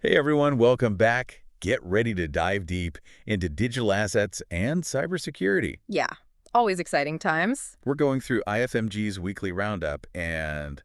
Hey everyone, welcome back. Get ready to dive deep into digital assets and cybersecurity. Yeah, always exciting times. We're going through IFMG's weekly roundup and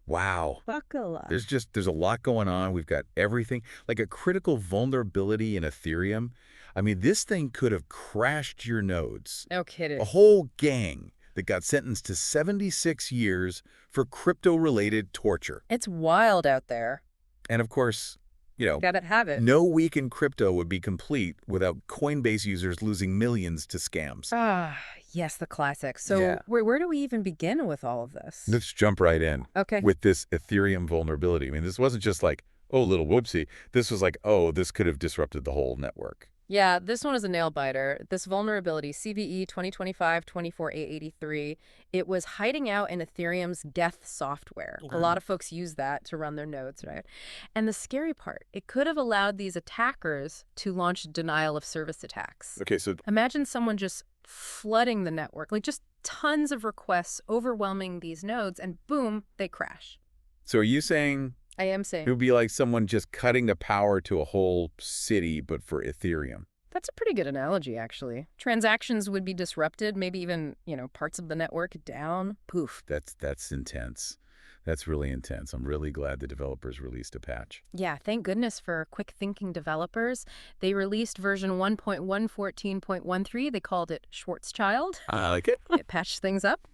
wow, Buckle up. there's a lot going on. We've got everything like a critical vulnerability in Ethereum. I mean, this thing could have crashed your nodes. No A kidding. whole gang that got sentenced to 76 years for crypto-related torture. It's wild out there. And of course, you know, Gotta have it. no week in crypto would be complete without Coinbase users losing millions to scams. Ah, yes, the classic. Yeah. So where do we even begin with all of this? Let's jump right in Okay. with this Ethereum vulnerability. I mean, this wasn't just like, oh, little whoopsie. This was like, oh, this could have disrupted the whole network. Yeah, this one is a nail biter. This vulnerability, CVE 2025-24883, it was hiding out in Ethereum's Geth software. A lot of folks use that to run their nodes, right? And the scary part, it could have allowed these attackers to launch denial of service attacks. Okay, so Imagine someone just flooding the network, like just tons of requests overwhelming these nodes, and boom, they crash. are you saying I am it saying would be like someone just cutting the power to a whole city, but for Ethereum? that's a pretty good analogy, actually. Transactions would be disrupted, maybe even, parts of the network down. Poof. That's intense. That's really intense. I'm really glad the developers released a patch. Yeah, thank goodness for quick-thinking developers. They released version 1.114.13. They called it Schwarzschild. I like it. It patched things up.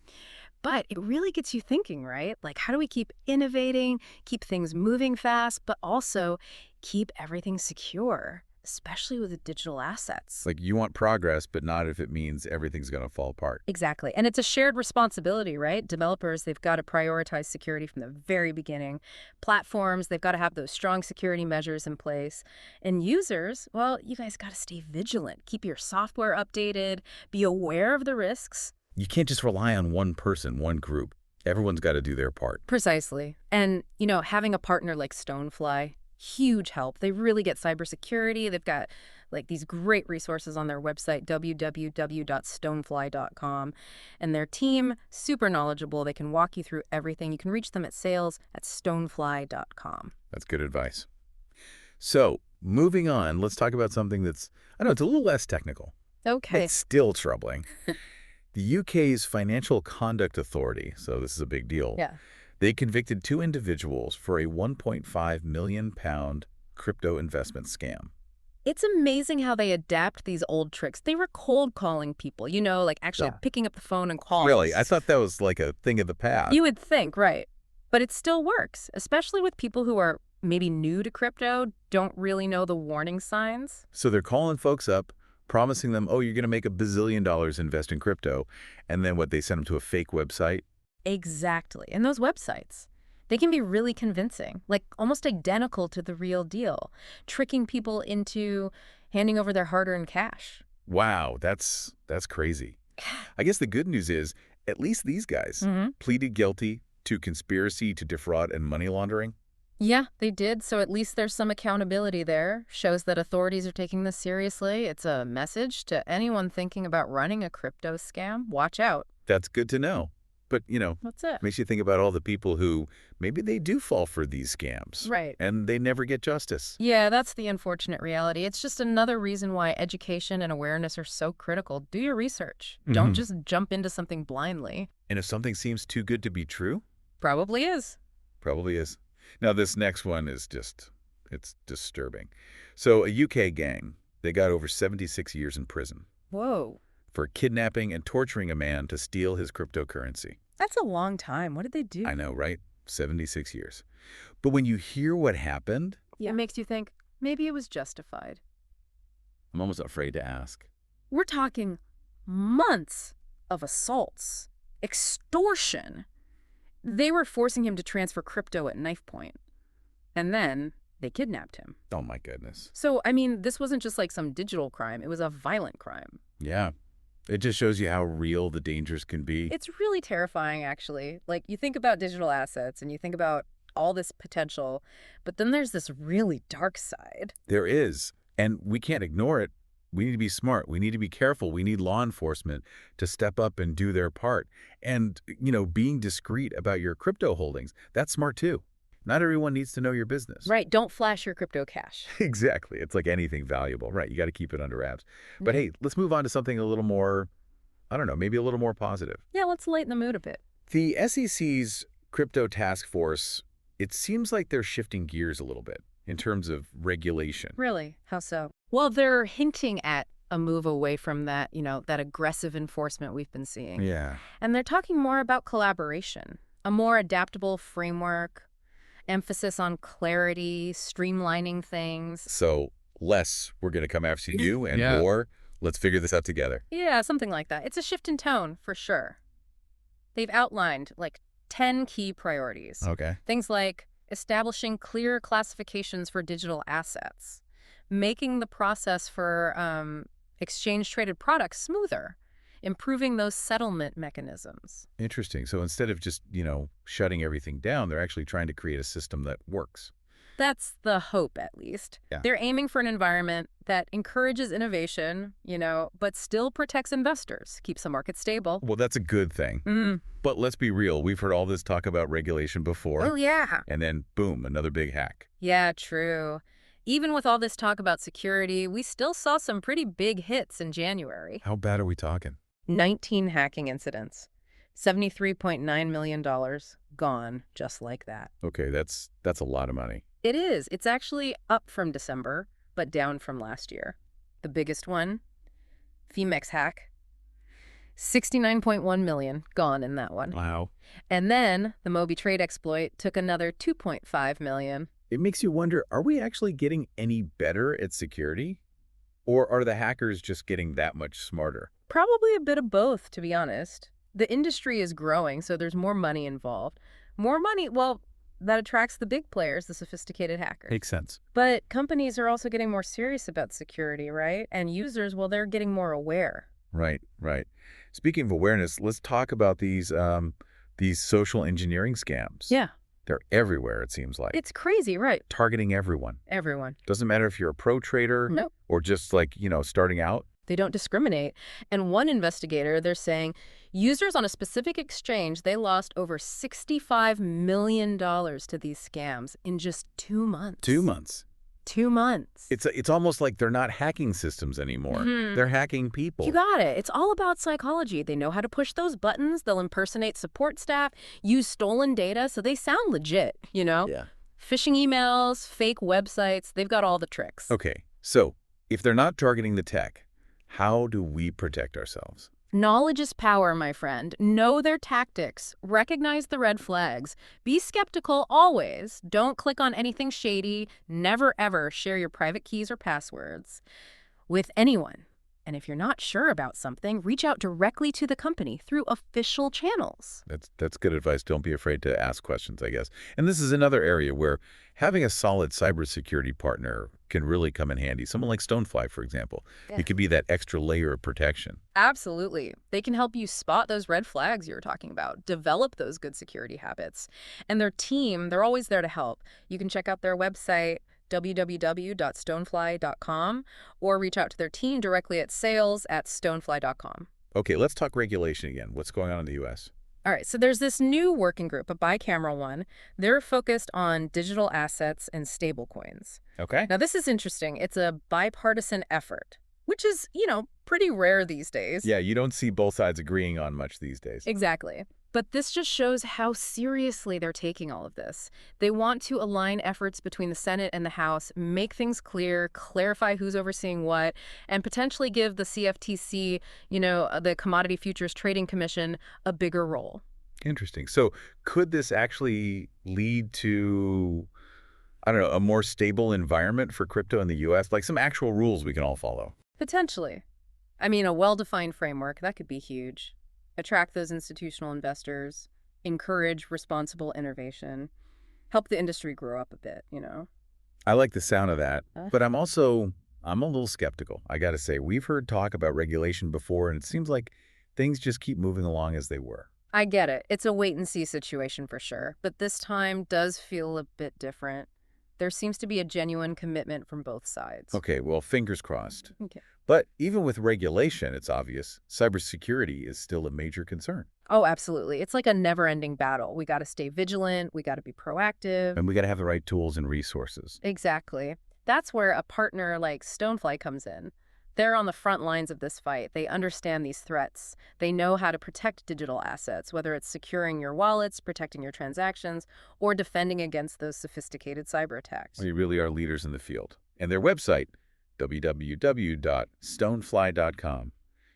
But it really gets you thinking, right? Like, how do we keep innovating, keep things moving fast, but also keep everything secure, especially with the digital assets? Like you want progress, but not if it means everything's going to fall apart. Exactly. And it's a shared responsibility, right? Developers, they've got to prioritize security from the very beginning. Platforms, they've got to have those strong security measures in place. And users, well, you guys got to stay vigilant. Keep your software updated, be aware of the risks. You can't just rely on one person, one group. Everyone's got to do their part. Precisely. And, having a partner like StoneFly, huge help. They really get cybersecurity. They've got like these great resources on their website, www.stonefly.com. And their team, super knowledgeable. They can walk you through everything. You can reach them at sales@stonefly.com. That's good advice. So, moving on, let's talk about something that's, I know, it's a little less technical. Okay. It's still troubling. The UK's Financial Conduct Authority, so this is a big deal. Yeah. They convicted two individuals for a £1.5 million crypto investment scam. It's amazing how they adapt these old tricks. They were cold calling people, like actually Yeah. picking up the phone and calling. Really? I thought that was like a thing of the past. You would think, right. But it still works, especially with people who are maybe new to crypto, don't really know the warning signs. So they're calling folks up, promising them, oh, you're going to make $1 bazillion invest in crypto. And then what, they send them to a fake website? Exactly. And those websites, they can be really convincing, like almost identical to the real deal, tricking people into handing over their hard-earned cash. Wow, that's crazy. I guess the good news is, at least these guys pleaded guilty to conspiracy to defraud and money laundering. Yeah, they did. So at least there's some accountability there. Shows that authorities are taking this seriously. It's a message to anyone thinking about running a crypto scam. Watch out. That's good to know. But, That's it. makes you think about all the people who maybe they do fall for these scams. Right. And they never get justice. Yeah, that's the unfortunate reality. It's just another reason why education and awareness are so critical. Do your research. Don't just jump into something blindly. And if something seems too good to be true, Probably is. probably is. Now, this next one is it's disturbing. So a UK gang, they got over 76 years in prison Whoa. for kidnapping and torturing a man to steal his cryptocurrency. That's a long time. What did they do? I know, right? 76 years. But when you hear what happened, It makes you think maybe it was justified. I'm almost afraid to ask. We're talking months of assaults, extortion. They were forcing him to transfer crypto at knife point. And then they kidnapped him. Oh, my goodness. So, this wasn't just like some digital crime. It was a violent crime. Yeah. It just shows you how real the dangers can be. It's really terrifying, actually. Like, you think about digital assets and you think about all this potential, but then there's this really dark side. There is. And we can't ignore it. We need to be smart. We need to be careful. We need law enforcement to step up and do their part. And, being discreet about your crypto holdings, that's smart too. Not everyone needs to know your business. Right. Don't flash your crypto cash. Exactly. It's like anything valuable, right? You got to keep it under wraps. But hey, let's move on to something a little more, I don't know, maybe a little more positive. Yeah, let's lighten the mood a bit. The SEC's crypto task force, it seems like they're shifting gears a little bit in terms of regulation. Really? How so? Well, they're hinting at a move away from that, that aggressive enforcement we've been seeing. Yeah. And they're talking more about collaboration, a more adaptable framework, emphasis on clarity, streamlining things. So less, we're going to come after you, and Yeah. more, let's figure this out together. Yeah, something like that. It's a shift in tone, for sure. They've outlined, 10 key priorities. Okay. Things like establishing clear classifications for digital assets, making the process for exchange-traded products smoother, improving those settlement mechanisms. Interesting. So instead of just, shutting everything down, they're actually trying to create a system that works. That's the hope, at least. Yeah. They're aiming for an environment that encourages innovation, but still protects investors, keeps the market stable. Well, that's a good thing. Mm. But let's be real. We've heard all this talk about regulation before. Oh, yeah. And then, boom, another big hack. Yeah, true. Even with all this talk about security, we still saw some pretty big hits in January. How bad are we talking? 19 hacking incidents. $73.9 million gone just like that. Okay, that's a lot of money. It is. It's actually up from December, but down from last year. The biggest one, Femex hack. 69.1 million gone in that one. Wow. And then the Moby Trade exploit took another 2.5 million. It makes you wonder, are we actually getting any better at security? Or are the hackers just getting that much smarter? Probably a bit of both, to be honest. The industry is growing, so there's more money involved. More money, well, that attracts the big players, the sophisticated hackers. Makes sense. But companies are also getting more serious about security, right? And users, well, they're getting more aware. Right, right. Speaking of awareness, let's talk about these social engineering scams. Yeah. They're everywhere, it seems like. It's crazy, right? Targeting everyone. Everyone. Doesn't matter if you're a pro trader No. or just starting out. They don't discriminate. And one investigator, they're saying users on a specific exchange, they lost over $65 million to these scams in just 2 months. 2 months. 2 months. It's almost like they're not hacking systems anymore. Mhm. They're hacking people. You got it. It's all about psychology. They know how to push those buttons. They'll impersonate support staff, use stolen data, so they sound legit, Yeah. Phishing emails, fake websites, they've got all the tricks. Okay, so if they're not targeting the tech, how do we protect ourselves? Knowledge is power, my friend. Know their tactics. Recognize the red flags. Be skeptical always. Don't click on anything shady. Never, ever share your private keys or passwords with anyone. And if you're not sure about something, reach out directly to the company through official channels. That's good advice. Don't be afraid to ask questions, I guess. And this is another area where having a solid cybersecurity partner can really come in handy. Someone like StoneFly, for example. Yeah. It could be that extra layer of protection. Absolutely. They can help you spot those red flags you were talking about, develop those good security habits. And their team, they're always there to help. You can check out their website, www.stonefly.com, or reach out to their team directly at sales@stonefly.com. Okay, let's talk regulation again. What's going on in the U.S.? All right, so there's this new working group, a bicameral one. They're focused on digital assets and stablecoins. Okay. Now, this is interesting. It's a bipartisan effort, which is, pretty rare these days. Yeah, you don't see both sides agreeing on much these days. Exactly. But this just shows how seriously they're taking all of this. They want to align efforts between the Senate and the House, make things clear, clarify who's overseeing what, and potentially give the CFTC, the Commodity Futures Trading Commission, a bigger role. Interesting. So could this actually lead to, I don't know, a more stable environment for crypto in the U.S., like some actual rules we can all follow? Potentially. I mean, a well-defined framework, that could be huge. Attract those institutional investors, encourage responsible innovation, help the industry grow up a bit, I like the sound of that, but I'm a little skeptical. I got to say, we've heard talk about regulation before, and it seems like things just keep moving along as they were. I get it. It's a wait-and-see situation for sure, but this time does feel a bit different. There seems to be a genuine commitment from both sides. Okay, well, fingers crossed. Okay. But even with regulation, it's obvious, cybersecurity is still a major concern. Oh, absolutely. It's like a never-ending battle. We got to stay vigilant. We got to be proactive. And we got to have the right tools and resources. Exactly. That's where a partner like StoneFly comes in. They're on the front lines of this fight. They understand these threats. They know how to protect digital assets, whether it's securing your wallets, protecting your transactions, or defending against those sophisticated cyber attacks. We really are leaders in the field. And their website, www.stonefly.com.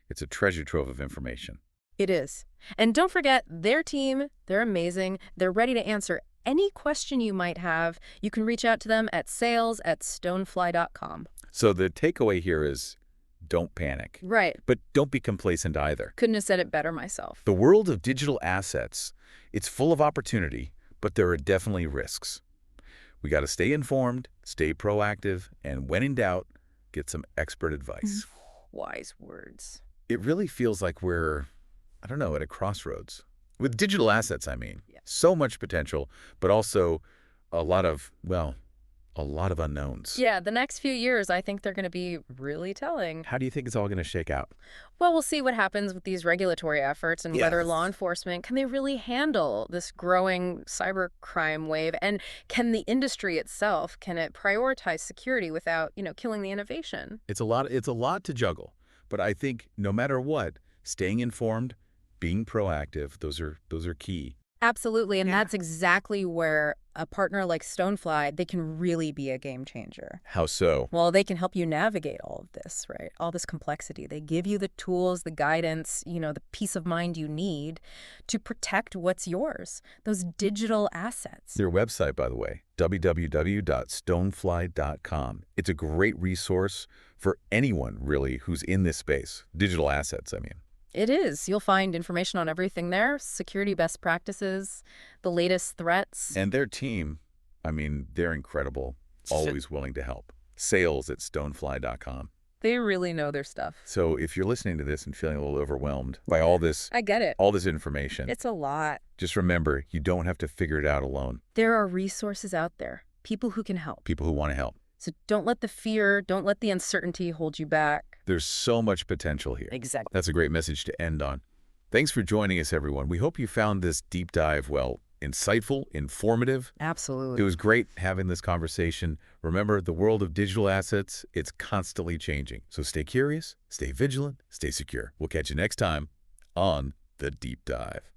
It's a treasure trove of information. It is. And don't forget, their team, they're amazing. They're ready to answer any question you might have. You can reach out to them at sales@stonefly.com. So the takeaway here is don't panic. Right. But don't be complacent either. Couldn't have said it better myself. The world of digital assets, it's full of opportunity, but there are definitely risks. We got to stay informed, stay proactive, and when in doubt, get some expert advice. Wise words. It really feels like we're, I don't know, at a crossroads. With digital assets, I mean. Yeah. So much potential, but also a lot of, well, a lot of unknowns. Yeah, the next few years, I think they're going to be really telling. How do you think it's all going to shake out? Well, we'll see what happens with these regulatory efforts and whether Yes. law enforcement, can they really handle this growing cybercrime wave? And can the industry itself, can it prioritize security without, killing the innovation? It's a lot to juggle, but I think no matter what, staying informed, being proactive, those are key. Absolutely, and that's exactly where a partner like StoneFly, they can really be a game changer. How so? Well, they can help you navigate all of this, right? All this complexity. They give you the tools, the guidance, the peace of mind you need to protect what's yours, those digital assets. Their website, by the way, www.stonefly.com. It's a great resource for anyone, really, who's in this space. Digital assets, I mean. It is. You'll find information on everything there, security best practices, the latest threats. And their team, I mean, they're incredible, always willing to help. Sales@stonefly.com. They really know their stuff. So if you're listening to this and feeling a little overwhelmed by all this I get it. information, It's a lot. just remember, you don't have to figure it out alone. There are resources out there, people who can help. People who want to help. So don't let the fear, don't let the uncertainty hold you back. There's so much potential here. Exactly. That's a great message to end on. Thanks for joining us, everyone. We hope you found this deep dive, well, insightful, informative. Absolutely. It was great having this conversation. Remember, the world of digital assets, it's constantly changing. So stay curious, stay vigilant, stay secure. We'll catch you next time on The Deep Dive.